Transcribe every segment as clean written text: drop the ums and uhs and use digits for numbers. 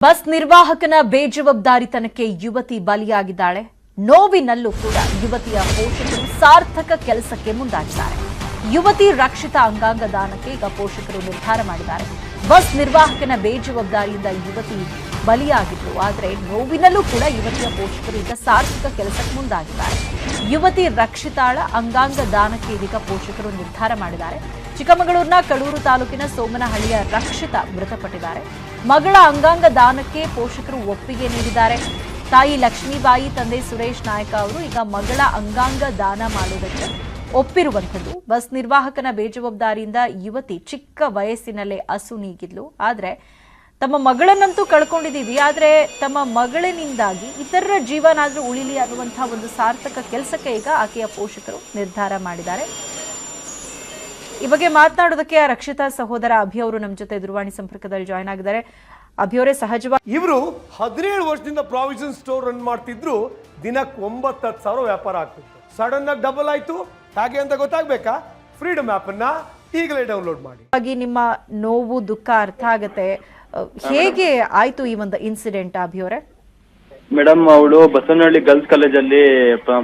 Bus ನಿರ್ವಾಹಕನ ಬೇಜವಾಬ್ದಾರಿತನಕ್ಕೆ ಯುವತಿ ಬಲಿಯಾಗಿದ್ದಾಳೆ. ನೋವಿನಲ್ಲೂ ಕೂಡ ಯುವತಿಯ ಪೋಷಕರು ಸಾರ್ಥಕ ಕೆಲಸಕ್ಕೆ ಮುಂದಾಗಿದ್ದಾರೆ. ಯುವತಿ ರಕ್ಷಿತಾ ಅಂಗಾಂಗ ದಾನಕ್ಕೆ ಈಗ ಪೋಷಕರು ನಿರ್ಧಾರ ಮಾಡಿದ್ದಾರೆ. ಬಸ್ ನಿರ್ವಾಹಕನ ಬೇಜವಾಬ್ದಾರಿಯಿಂದ ಯುವತಿ ಬಲಿಯಾಗಿದ್ರು. ಆದರೆ ನೋವಿನಲ್ಲೂ ಕೂಡ ಯುವತಿಯ ಪೋಷಕರು ಈಗ ಸಾರ್ಥಕ ಕೆಲಸಕ್ಕೆ ಮುಂದಾಗಿದ್ದಾರೆ. ಯುವತಿ ರಕ್ಷಿತಾಳ ಅಂಗಾಂಗ ದಾನಕ್ಕೆ ಇದೀಗ ಪೋಷಕರು ನಿರ್ಧಾರ ಮಾಡಿದ್ದಾರೆ. ಚಿಕ್ಕಮಗಳೂರಿನ ಕಡೂರು ತಾಲೂಕಿನ ಸೋಮನಹಳ್ಳಿಯ ರಕ್ಷಿತಾ ಮೃತಪಟ್ಟಿದ್ದಾರೆ. ಮಗಳ ಅಂಗಾಂಗ ದಾನಕ್ಕೆ ಪೋಷಕರು ಒಪ್ಪಿಗೆ ನೀಡಿದ್ದಾರೆ. ತಾಯಿ ಲಕ್ಷ್ಮೀಬಾಯಿ, ತಂದೆ ಸುರೇಶ್ ನಾಯಕ ಅವರು ಈಗ ಮಗಳ ಅಂಗಾಂಗ ದಾನ ಮಾಡುವುದಕ್ಕೆ ಒಪ್ಪಿರುವಂಥದ್ದು. ಬಸ್ ನಿರ್ವಾಹಕನ ಬೇಜವಾಬ್ದಾರಿಯಿಂದ ಯುವತಿ ಚಿಕ್ಕ ವಯಸ್ಸಿನಲ್ಲೇ ಅಸುನೀಗಿದ್ಲು. ಆದರೆ ತಮ್ಮ ಮಗಳನ್ನಂತೂ ಕಳ್ಕೊಂಡಿದ್ದೀವಿ, ಆದರೆ ತಮ್ಮ ಮಗಳಿನಿಂದಾಗಿ ಇತರರ ಜೀವನಾದರೂ ಉಳಿಲಿ ಅನ್ನುವಂತಹ ಒಂದು ಸಾರ್ಥಕ ಕೆಲಸಕ್ಕೆ ಈಗ ಆಕೆಯ ಪೋಷಕರು ನಿರ್ಧಾರ ಮಾಡಿದ್ದಾರೆ. ಈ ಬಗ್ಗೆ ಮಾತನಾಡೋದಕ್ಕೆ ರಕ್ಷಿತಾ ಸಹೋದರ ಅಭಿ ಅವರು ನಮ್ಮ ಜೊತೆ ದೂರವಾಣಿ ಸಂಪರ್ಕದಲ್ಲಿ ಜಾಯ್ನ್ ಆಗಿದ್ದಾರೆ. ಅಭಿಯವರೇ, ಸಹಜವಾಗಿ ಇವರು 17 ವರ್ಷದಿಂದ ಪ್ರಾವಿಷನ್ ಸ್ಟೋರ್ ರನ್ ಮಾಡ್ತಿದ್ರು. ದಿನಕ್ಕೆ 9,000 ವ್ಯಾಪಾರ ಆಗ್ತಿತ್ತು. ಸಡನ್ ಆಗಿ ಡಬಲ್ ಆಯ್ತು. ಹಾಗೆ ಅಂತ ಗೊತ್ತಾಗ್ಬೇಕಾ? ಫ್ರೀಡಮ್ ಆಪ್ ಅನ್ನ ಈಗಲೇ ಡೌನ್ಲೋಡ್ ಮಾಡಿ. ನಿಮ್ಮ ನೋವು ದುಃಖ ಅರ್ಥ ಆಗತ್ತೆ. ಹೇಗೆ ಆಯ್ತು ಈ ಒಂದು ಇನ್ಸಿಡೆಂಟ್ ಅಭಿಯವರೇ? ಮೇಡಮ್, ಅವಳು ಬಸವನಹಳ್ಳಿ ಗರ್ಲ್ಸ್ ಕಾಲೇಜಲ್ಲಿ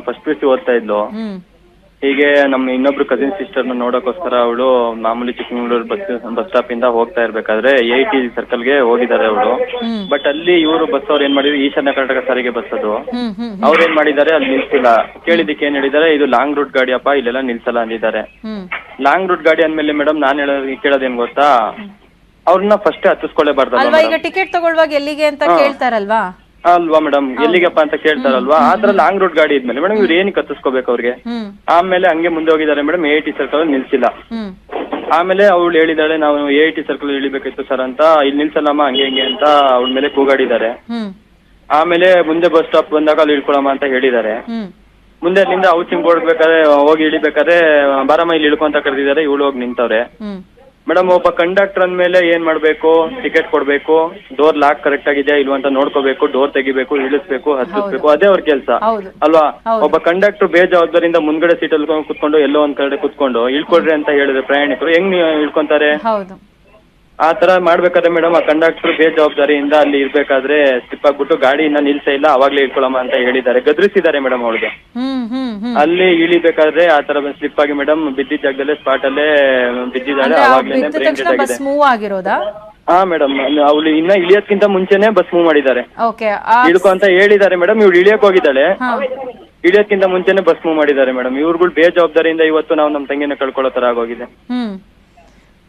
ಫಸ್ಟ್ PUC ಓದ್ತಾ ಇದ್ಲು. ಹೀಗೆ ನಮ್ಮ ಇನ್ನೊಬ್ರು ಕಸಿನ್ ಸಿಸ್ಟರ್ನ ನೋಡೋಕೋಸ್ಕರ ಅವಳು ಮಾಮೂಲಿ ಚಿಕ್ಕಮಗಳೂರು ಬಸ್ ಸ್ಟಾಪ್ ಇಂದ ಹೋಗ್ತಾ ಇರ್ಬೇಕಾದ್ರೆ AIT ಸರ್ಕಲ್ಗೆ ಹೋಗಿದ್ದಾರೆ ಅವಳು. ಬಟ್ ಅಲ್ಲಿ ಇವರು ಬಸ್ ಅವ್ರು ಏನ್ ಮಾಡಿದ್ರು, ಈಶಾನ್ಯ ಕರ್ನಾಟಕ ಸಾರಿಗೆ ಬಸ್ ಅದು. ಅವ್ರು ಏನ್ ಮಾಡಿದ್ದಾರೆ, ಅಲ್ಲಿ ನಿಲ್ಸಿಲ್ಲ. ಕೇಳಿದಕ್ಕೆ ಏನ್ ಹೇಳಿದ್ದಾರೆ, ಇದು ಲಾಂಗ್ ರೂಟ್ ಗಾಡಿ ಅಪ್ಪ, ಇಲ್ಲೆಲ್ಲ ನಿಲ್ಸಲ್ಲ ಅಂದಿದ್ದಾರೆ. ಲಾಂಗ್ ರೂಟ್ ಗಾಡಿ ಅಂದ್ಮೇಲೆ ಮೇಡಮ್ ನಾನ್ ಕೇಳೋದೇನ್ ಗೊತ್ತಾ, ಅವ್ರನ್ನ ಫಸ್ಟ್ ಹತ್ತಿಸ್ಕೊಳ್ಳೇಬಾರ್ದಲ್ವಾ? ಈಗ ಟಿಕೆಟ್ ತಗೊಳ್ಳುವಾಗ ಎಲ್ಲಿಗೆ ಅಂತ ಕೇಳ್ತಾರಲ್ವಾ ಅಲ್ವಾ ಮೇಡಮ್, ಎಲ್ಲಿಗಪ್ಪ ಅಂತ ಕೇಳ್ತಾರಲ್ವಾ? ಆತರ ಲಾಂಗ್ ರೂಟ್ ಗಾಡಿ ಇದ್ಮೇಲೆ ಮೇಡಮ್ ಇವ್ರು ಏನಕ್ಕೆ ಹತ್ತಿಸ್ಕೋಬೇಕು ಅವ್ರಿಗೆ? ಆಮೇಲೆ ಹಂಗೆ ಮುಂದೆ ಹೋಗಿದ್ದಾರೆ ಮೇಡಮ್. AIT circle ನಿಲ್ಸಿಲ್ಲ. ಆಮೇಲೆ ಅವಳು ಹೇಳಿದಾಳೆ, ನಾವು AIT ಸರ್ಕಲ್ ಇಳಿಬೇಕಾಯ್ತು ಸರ್ ಅಂತ. ಇಲ್ಲಿ ನಿಲ್ಸಲ್ಲಮ್ಮ, ಹಂಗೆ ಹಂಗೆ ಅಂತ ಅವಳ ಮೇಲೆ ಕೂಗಾಡಿದ್ದಾರೆ. ಆಮೇಲೆ ಮುಂದೆ ಬಸ್ ಸ್ಟಾಪ್ ಬಂದಾಗ ಅಲ್ಲಿ ಇಳ್ಕೊಳಮ್ಮ ಅಂತ ಹೇಳಿದ್ದಾರೆ. ಮುಂದೆ ಅಲ್ಲಿಂದ ಹೌಸಿಂಗ್ ಬೋರ್ಡ್ ಬೇಕಾದ್ರೆ ಹೋಗಿ ಇಳಿಬೇಕಾದ್ರೆ ಬಾರಮ್ಮ ಇಲ್ಲಿ ಇಳ್ಕೊಂತ ಕರೆದಿದ್ದಾರೆ. ಇವಳು ಹೋಗಿ ನಿಂತವ್ರೆ. ಮೇಡಮ್, ಒಬ್ಬ ಕಂಡಕ್ಟರ್ ಅಂದ್ಮೇಲೆ ಏನ್ ಮಾಡ್ಬೇಕು, ಟಿಕೆಟ್ ಕೊಡ್ಬೇಕು, ಡೋರ್ ಲಾಕ್ ಕರೆಕ್ಟ್ ಆಗಿದೆಯಾ ಇಲ್ವಾ ಅಂತ ನೋಡ್ಕೋಬೇಕು, ಡೋರ್ ತೆಗಿಬೇಕು, ಇಳಿಸ್ಬೇಕು, ಹತ್ತಿಸ್ಬೇಕು, ಅದೇ ಅವ್ರ ಕೆಲಸ ಅಲ್ವಾ? ಒಬ್ಬ ಕಂಡಕ್ಟರ್ ಬೇಜವಾಬ್ದಾರಿಯಿಂದ ಮುಂದ್ಗಡೆ ಸೀಟಲ್ಲಿ ಕುತ್ಕೊಂಡು ಎಲ್ಲೋ ಒಂದ್ ಕಡೆ ಕುತ್ಕೊಂಡು ಇಳ್ಕೊಡ್ರಿ ಅಂತ ಹೇಳಿದ್ರೆ ಪ್ರಯಾಣಿಕರು ಹೆಂಗ್ ಇಳ್ಕೊಂತಾರೆ? ಆ ತರ ಮಾಡ್ಬೇಕಾದ್ರೆ ಮೇಡಮ್ ಆ ಕಂಡಕ್ಟರ್ ಬೇಜವಾಬ್ದಾರಿಯಿಂದ ಅಲ್ಲಿ ಇರ್ಬೇಕಾದ್ರೆ ಸ್ಲಿಪ್ ಆಗ್ಬಿಟ್ಟು ಗಾಡಿನ ನಿಲ್ಸೇ ಇಲ್ಲ, ಅವಾಗ್ಲೇ ಇಳ್ಕೊಳಮ್ಮ ಅಂತ ಹೇಳಿದ್ದಾರೆ. ಗದ್ರಿಸಿದ್ದಾರೆ ಮೇಡಮ್ ಅವಳಿಗೆ. ಅಲ್ಲಿ ಇಳಿಬೇಕಾದ್ರೆ ಆ ತರ ಸ್ಲಿಪ್ ಆಗಿ ಮೇಡಮ್ ಬಿದ್ದಿದ್ದ ಜಾಗದಲ್ಲೇ ಸ್ಪಾಟ್ ಅಲ್ಲೇ ಬಿದ್ದಿದ್ದಾಳೆ. ಅವಾಗ್ಲೇನೆ ಬ್ರೈನ್ ಡೆಡ್ ಆಗಿದೆ. ಹಾ ಮೇಡಮ್, ಅವಳು ಇನ್ನ ಇಳಿಯೋದ್ಕಿಂತ ಮುಂಚೆನೆ ಬಸ್ ಮೂವ್ ಮಾಡಿದ್ದಾರೆ. ಇಳ್ಕೊ ಅಂತ ಹೇಳಿದ್ದಾರೆ ಮೇಡಮ್. ಇವ್ಳು ಇಳಿಯಕ್ ಹೋಗಿದ್ದಾಳೆ. ಇಳಿಯೋದ್ಕಿಂತ ಮುಂಚೆನೆ ಬಸ್ ಮೂವ್ ಮಾಡಿದ್ದಾರೆ ಮೇಡಮ್. ಇವ್ರುಗಳು ಬೇಜವಾಬ್ದಾರಿಯಿಂದ ಇವತ್ತು ನಾವು ನಮ್ ತಂಗಿನ ಕಳ್ಕೊಳ್ಳೋ ತರ ಆಗೋಗಿದೆ.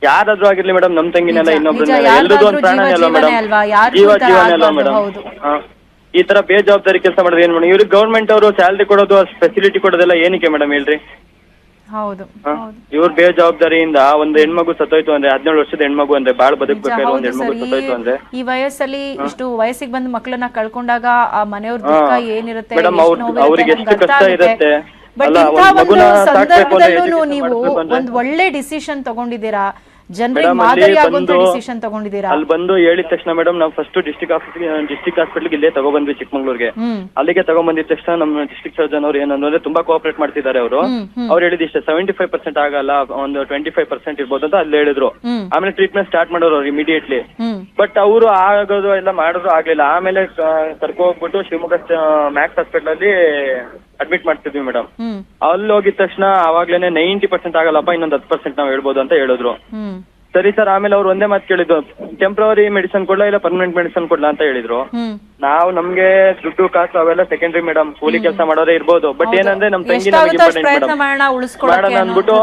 ಯಾರಾದ್ರೂ ಆಗಿರ್ಲಿ ಮೇಡಮ್, ನಮ್ ತಂಗಿನೆಲ್ಲ ಇನ್ನೊಬ್ರನ್ನ ಎಲ್ರದ್ದು ಒಂದ್ ಪ್ರಾಣನೇ ಅಲ್ವಾ ಮೇಡಮ್? ಜೀವನೇ ಅಲ್ವಾ ಮೇಡಮ್? ಈ ತರ ಬೇಜವಾಬ್ದಾರಿ ಕೆಲಸ ಮಾಡೋದು ಏನ್ ಮೇಡಮ್? ಇವ್ರಿಗೆ ಗೌರ್ಮೆಂಟ್ ಅವರು ಸ್ಯಾಲರಿ ಕೊಡೋದು, ಫೆಸಿಲಿಟಿ ಕೊಡೋದೆಲ್ಲ ಏನಕ್ಕೆ ಮೇಡಮ್ ಹೇಳ್ರಿ? ಇವ್ರ ಬೇಜವಾಬ್ದಾರಿಯಿಂದ ಒಂದು ಹೆಣ್ಮಗು ಸತ್ತೋಯ್ತು ಅಂದ್ರೆ, 17 ವರ್ಷದ ಹೆಣ್ಮಗು ಅಂದ್ರೆ, ಬಾಳ್ ಬದುಕ್ಬೇಕಾದ್ರೆ ಒಂದ್ ಹೆಣ್ಮಗು ಸತ್ತೋಯ್ತು ಅಂದ್ರೆ, ಈ ವಯಸ್ಸಲ್ಲಿ ಇಷ್ಟು ವಯಸ್ಸಿಗೆ ಬಂದ ಮಕ್ಕಳನ್ನ ಕಳ್ಕೊಂಡಾಗ ಆ ಮನೆಯವ್ರ ದುಃಖ ಏನಿರುತ್ತೆ ಮೇಡಮ್, ಅವ್ರಿಗೆ ಎಷ್ಟು ಕಷ್ಟ ಇರುತ್ತೆ. ಸಂದರ್ಭದಲ್ಲೂ ನೀವು ಒಂದ್ ಒಳ್ಳೆ ಡಿಸಿಷನ್ ತಗೊಂಡಿದ್ದೀರಾ, ಜನರಿಗೆ ಮಾದರಿಯಾಗುವಂತ ಡಿಸಿಷನ್ ತಗೊಂಡಿದ್ದೀರಾ. ಅಲ್ಲಿ ಬಂದು ಹೇಳಿದ ತಕ್ಷಣ ಮೇಡಮ್ ನಾವು ಫಸ್ಟ್ ಡಿಸ್ಟ್ರಿಕ್ಟ್ ಹಾಸ್ಪಿಟಲ್ ಇಲ್ಲೇ ತಗೊಬಂದ್ವಿ ಚಿಕ್ಕಮಗಳೂರಿಗೆ. ಅಲ್ಲಿಗೆ ತಗೊಂಡ್ಬಂದಿದ ತಕ್ಷಣ ನಮ್ಮ ಡಿಸ್ಟ್ರಿಕ್ಟ್ ಸರ್ಜನ್ ಅವ್ರು ಏನಂದ್ರೆ ತುಂಬಾ ಕೋಆಪರೇಟ್ ಮಾಡ್ತಿದ್ದಾರೆ ಅವರು. ಅವ್ರು ಹೇಳಿದ ಇಷ್ಟ 75% ಆಗಲ್ಲ, ಒಂದು 25% ಇರ್ಬೋದು ಅಂತ ಅಲ್ಲಿ ಹೇಳಿದ್ರು. ಆಮೇಲೆ ಟ್ರೀಟ್ಮೆಂಟ್ ಸ್ಟಾರ್ಟ್ ಮಾಡೋರು ಅವ್ರು ಇಮಿಡಿಯೇಟ್ಲಿ. ಬಟ್ ಅವರು ಆಗೋದು ಎಲ್ಲ ಮಾಡಿದ್ರು ಆಗ್ಲಿಲ್ಲ. ಆಮೇಲೆ ಕರ್ಕೊ ಹೋಗ್ಬಿಟ್ಟು ಶಿವಮೊಗ್ಗ ಮ್ಯಾಕ್ಸ್ ಹಾಸ್ಪಿಟಲ್ ಅಲ್ಲಿ ಅಡ್ಮಿಟ್ ಮಾಡ್ತಿದ್ವಿ ಮೇಡಮ್. ಅಲ್ಲಿ ಹೋಗಿದ ತಕ್ಷಣ ಅವಾಗ್ಲೇನೆ 90% ಆಗಲ್ಲಪ್ಪ, ಇನ್ನೊಂದು 10% ನಾವ್ ಹೇಳ್ಬೋದು ಅಂತ ಹೇಳಿದ್ರು. ಸರಿ ಸರ್. ಆಮೇಲೆ ಅವ್ರು ಒಂದೇ ಮಾತು ಕೇಳಿದ್ರು, ಟೆಂಪ್ರವರಿ ಮೆಡಿಸಿನ್ ಕೊಡ್ಲಾ ಇಲ್ಲ ಪರ್ಮನೆಂಟ್ ಮೆಡಿಸಿನ್ ಕೊಡ್ಲಾ ಅಂತ ಹೇಳಿದ್ರು. ನಾವು ನಮ್ಗೆ ದುಡ್ಡು ಕಾಸು ಅವೆಲ್ಲ ಸೆಕೆಂಡ್ರಿ ಮೇಡಮ್, ಕೂಲಿ ಕೆಲಸ ಮಾಡೋದೇ ಇರ್ಬೋದು. ಬಟ್ ಏನಂದ್ರೆ ನಮ್ ತಂಗಿ ನಮಗೆ ಇಂಪಾರ್ಟೆಂಟ್ ಮೇಡಮ್, ಮಾಡೋಣ ಅಂದ್ಬಿಟ್ಟು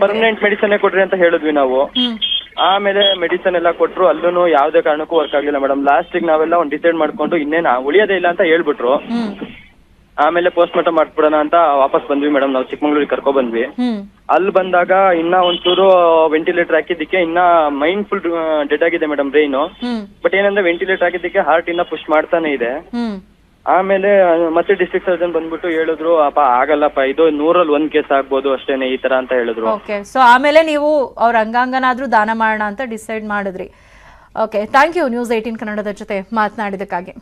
ಪರ್ಮನೆಂಟ್ ಮೆಡಿಸಿನ್ ಕೊಡ್ರಿ ಅಂತ ಹೇಳಿದ್ವಿ ನಾವು. ಆಮೇಲೆ ಮೆಡಿಸಿನ್ ಎಲ್ಲ ಕೊಟ್ರು, ಅಲ್ಲೂ ಯಾವ್ದೇ ಕಾರಣಕ್ಕೂ ವರ್ಕ್ ಆಗ್ಲಿಲ್ಲ ಮೇಡಮ್. ಲಾಸ್ಟಿಗೆ ನಾವೆಲ್ಲ ಒಂದ್ ಡಿಸೈಡ್ ಮಾಡ್ಕೊಂಡು ಇನ್ನೇನ ಉಳಿಯೋದೇ ಇಲ್ಲ ಅಂತ ಹೇಳ್ಬಿಟ್ರು. ಆಮೇಲೆ ಪೋಸ್ಟ್ ಮಾರ್ಟಮ್ ಮಾಡ್ಬಿಡೋಣ ಅಂತ ವಾಪಸ್ ಬಂದ್ವಿ ಮೇಡಮ್. ನಾವು ಚಿಕ್ಕಮಗಳೂರಿಗೆ ಕರ್ಕೊ ಬಂದ್ವಿ. ಅಲ್ಲಿ ಬಂದಾಗ ಇನ್ನ ಒಂಚೂರು ವೆಂಟಿಲೇಟರ್ ಹಾಕಿದ್ದಕ್ಕೆ ಇನ್ನ ಮೈಂಡ್ ಫುಲ್ ಡೆಡ್ ಆಗಿದೆ ಮೇಡಮ್, ಬ್ರೈನ್. ಬಟ್ ಏನಂದ್ರೆ ವೆಂಟಿಲೇಟರ್ ಹಾಕಿದ್ದಕ್ಕೆ ಹಾರ್ಟ್ ಇನ್ನ ಪುಷ್ ಮಾಡ್ತಾನೆ ಇದೆ. ಆಮೇಲೆ ಮತ್ತೆ ಡಿಸ್ಟ್ರಿಕ್ಟ್ ಸರ್ಜನ್ ಬಂದ್ಬಿಟ್ಟು ಹೇಳಿದ್ರು, ಅಪ್ಪ ಆಗಲ್ಲಪ್ಪ, ಇದು 100ರಲ್ಲಿ 1 ಕೇಸ್ ಆಗ್ಬೋದು ಅಷ್ಟೇನೆ ಈ ತರ ಅಂತ ಹೇಳಿದ್ರು. ಸೊ ಆಮೇಲೆ ನೀವು ಅವ್ರ ಅಂಗಾಂಗನಾದ್ರೂ ದಾನ ಮಾಡೋಣ ಅಂತ ಡಿಸೈಡ್ ಮಾಡಿದ್ರಿ. ಓಕೆ, ಥ್ಯಾಂಕ್ ಯು ನ್ಯೂಸ್ 18 ಕನ್ನಡದ ಜೊತೆ ಮಾತನಾಡಿದಕ್ಕಾಗಿ.